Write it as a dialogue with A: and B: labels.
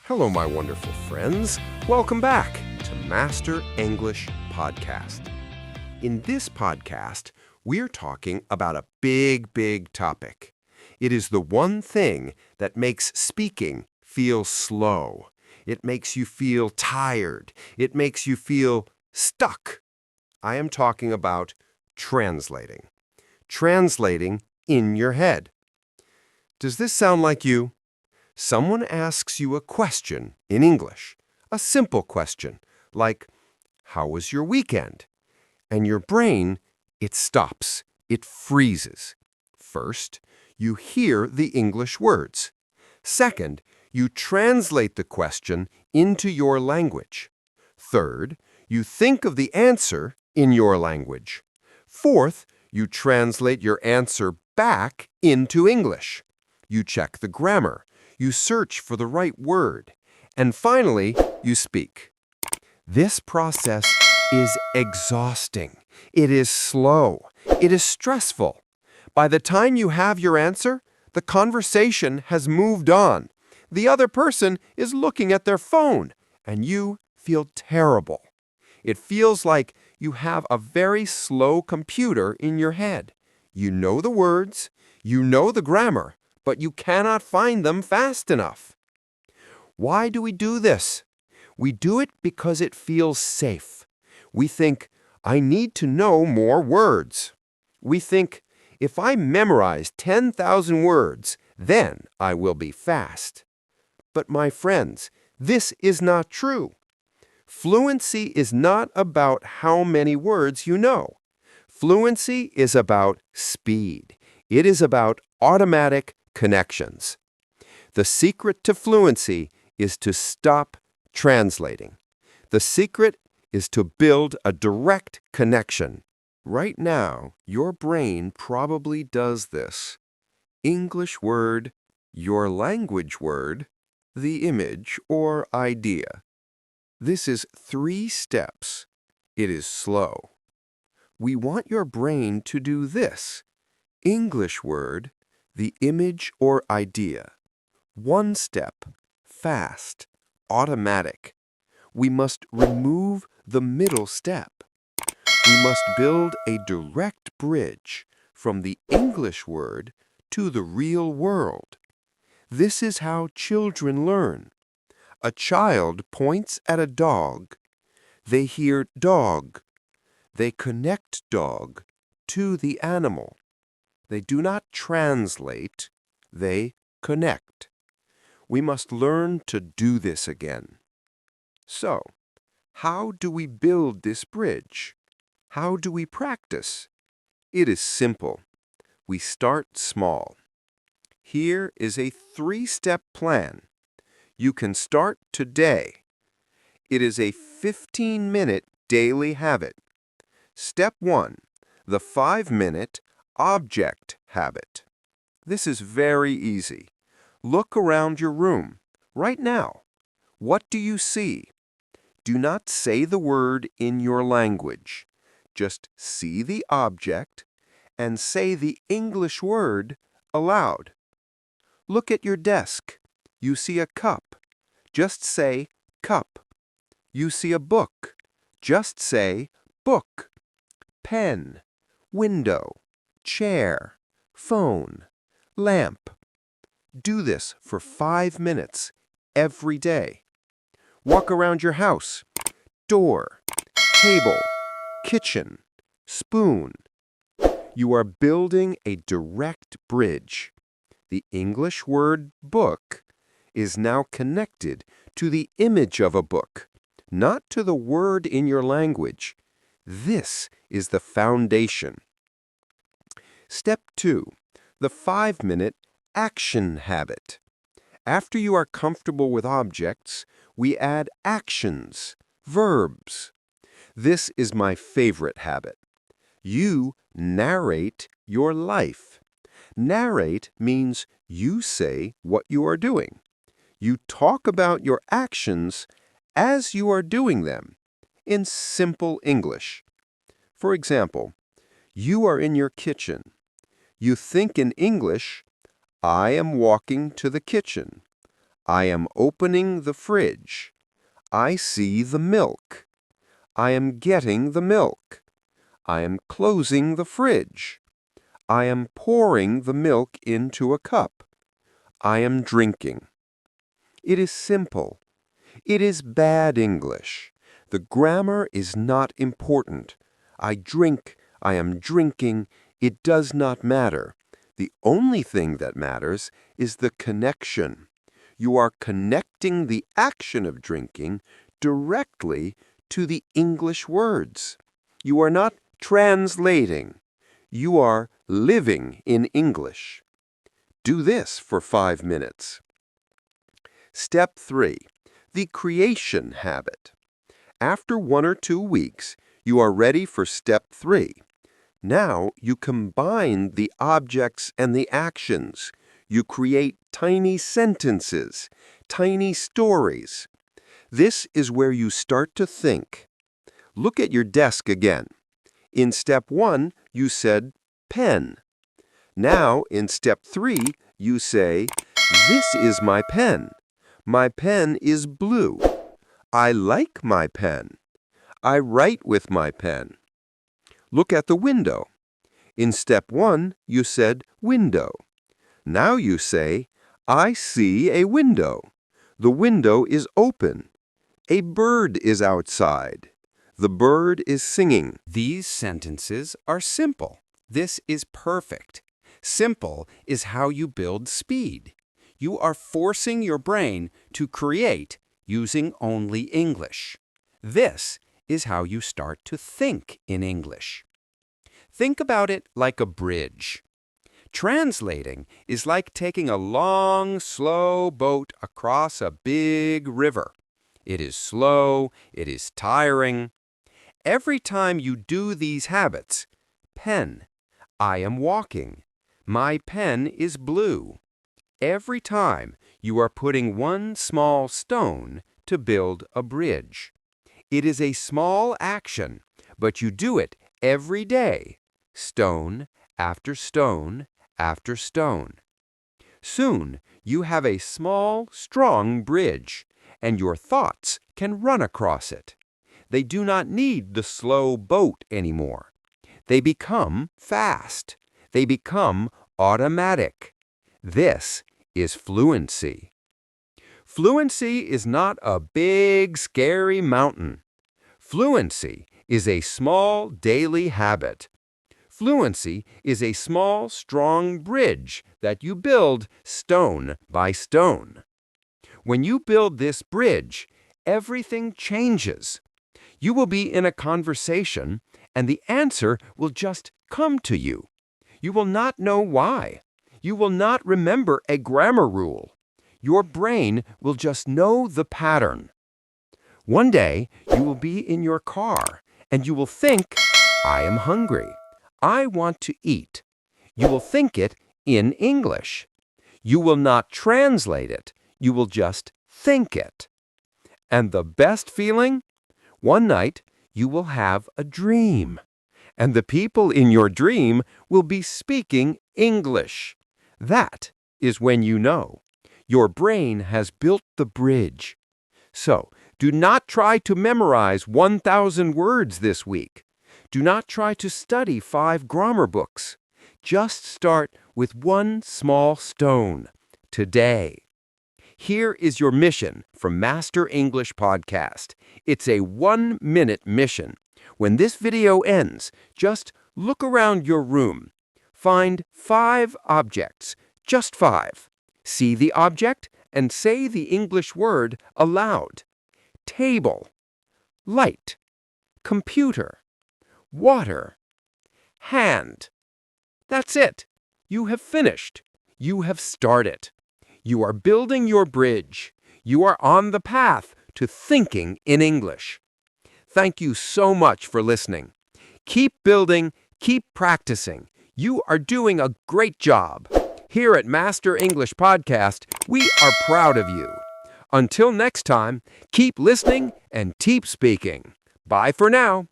A: Hello, my wonderful friends. Welcome back to Master English Podcast. In this podcast, we're talking about a big topic. It is the one thing that makes speaking feel slow. It makes you feel tired. It makes you feel stuck. I am talking about translating. Translating in your head. Does this sound like you? Someone asks you a question in English, a simple question, like, "How was your weekend?" And your brain, it stops, it freezes. First, you hear the English words. Second, you translate the question into your language. Third, you think of the answer in your language. Fourth, you translate your answer back into English. You check the grammar. You search for the right word. And finally, you speak. This process is exhausting. It is slow. It is stressful. By the time you have your answer, the conversation has moved on. The other person is looking at their phone, and you feel terrible. It feels like you have a very slow computer in your head. You know the words, you know the grammar, but you cannot find them fast enough. Why do we do this? We do it because it feels safe. We think, I need to know more words. We think, if I memorize 10,000 words, then I will be fast. But my friends, this is not true. Fluency is not about how many words you know. Fluency is about speed. It is about automatic connections. The secret to fluency is to stop translating. The secret is to build a direct connection. Right now, your brain probably does this. English word, your language word, the image or idea. This is 3 steps. It is slow. We want your brain to do this. English word, the image or idea. 1 step, fast, automatic. We must remove the middle step. We must build a direct bridge from the English word to the real world. This is how children learn. A child points at a dog. They hear dog. They connect dog to the animal. They do not translate, they connect. We must learn to do this again. So, how do we build this bridge? How do we practice? It is simple. We start small. Here is a 3-step plan. You can start today. It is a 15-minute daily habit. Step 1, the 5-minute object habit. This is very easy. Look around your room right now. What do you see? Do not say the word in your language. Just see the object and say the English word aloud. Look at your desk. You see a cup. Just say cup. You see a book. Just say book. Pen, window, chair, phone, lamp. Do this for 5 minutes every day. Walk around your house. Door, table, kitchen, spoon. You are building a direct bridge. The English word book is now connected to the image of a book, not to the word in your language. This is the foundation. Step 2, the 5-minute action habit. After you are comfortable with objects, we add actions, verbs. This is my favorite habit. You narrate your life. Narrate means you say what you are doing. You talk about your actions as you are doing them in simple English. For example, you are in your kitchen. You think in English, I am walking to the kitchen. I am opening the fridge. I see the milk. I am getting the milk. I am closing the fridge. I am pouring the milk into a cup. I am drinking. It is simple. It is bad English. The grammar is not important. I drink, I am drinking, it does not matter. The only thing that matters is the connection. You are connecting the action of drinking directly to the English words. You are not translating. You are living in English. Do this for 5 minutes. Step 3. The creation habit. After 1 or 2 weeks, you are ready for step 3. Now you combine the objects and the actions. You create tiny sentences, tiny stories. This is where you start to think. Look at your desk again. In step 1, you said pen. Now, in step 3, you say, "This is my pen. My pen is blue. I like my pen. I write with my pen." Look at the window. In step 1, you said window. Now you say, "I see a window. The window is open. A bird is outside. The bird is singing." These sentences are simple. This is perfect. Simple is how you build speed. You are forcing your brain to create using only English. This is how you start to think in English. Think about it like a bridge. Translating is like taking a long, slow boat across a big river. It is slow, it is tiring. Every time you do these habits, pen, I am walking, my pen is blue. Every time you are putting one small stone to build a bridge. It is a small action, but you do it every day, stone after stone after stone. Soon you have a small, strong bridge, and your thoughts can run across it. They do not need the slow boat anymore. They become fast. They become automatic. This is fluency. Fluency is not a big, scary mountain. Fluency is a small daily habit. Fluency is a small, strong bridge that you build stone by stone. When you build this bridge, everything changes. You will be in a conversation, and the answer will just come to you. You will not know why. You will not remember a grammar rule. Your brain will just know the pattern. One day, you will be in your car, and you will think, "I am hungry. I want to eat." You will think it in English. You will not translate it. You will just think it. And the best feeling? One night, you will have a dream. And the people in your dream will be speaking English. That is when you know your brain has built the bridge. So, do not try to memorize 1,000 words this week. Do not try to study 5 grammar books. Just start with one small stone today. Here is your mission from Master English Podcast. It's a 1-minute mission. When this video ends, just look around your room. Find 5 objects, just 5. See the object and say the English word aloud. Table, light, computer, water, hand. That's it. You have finished. You have started. You are building your bridge. You are on the path to thinking in English. Thank you so much for listening. Keep building, keep practicing. You are doing a great job. Here at Master English Podcast, we are proud of you. Until next time, keep listening and keep speaking. Bye for now.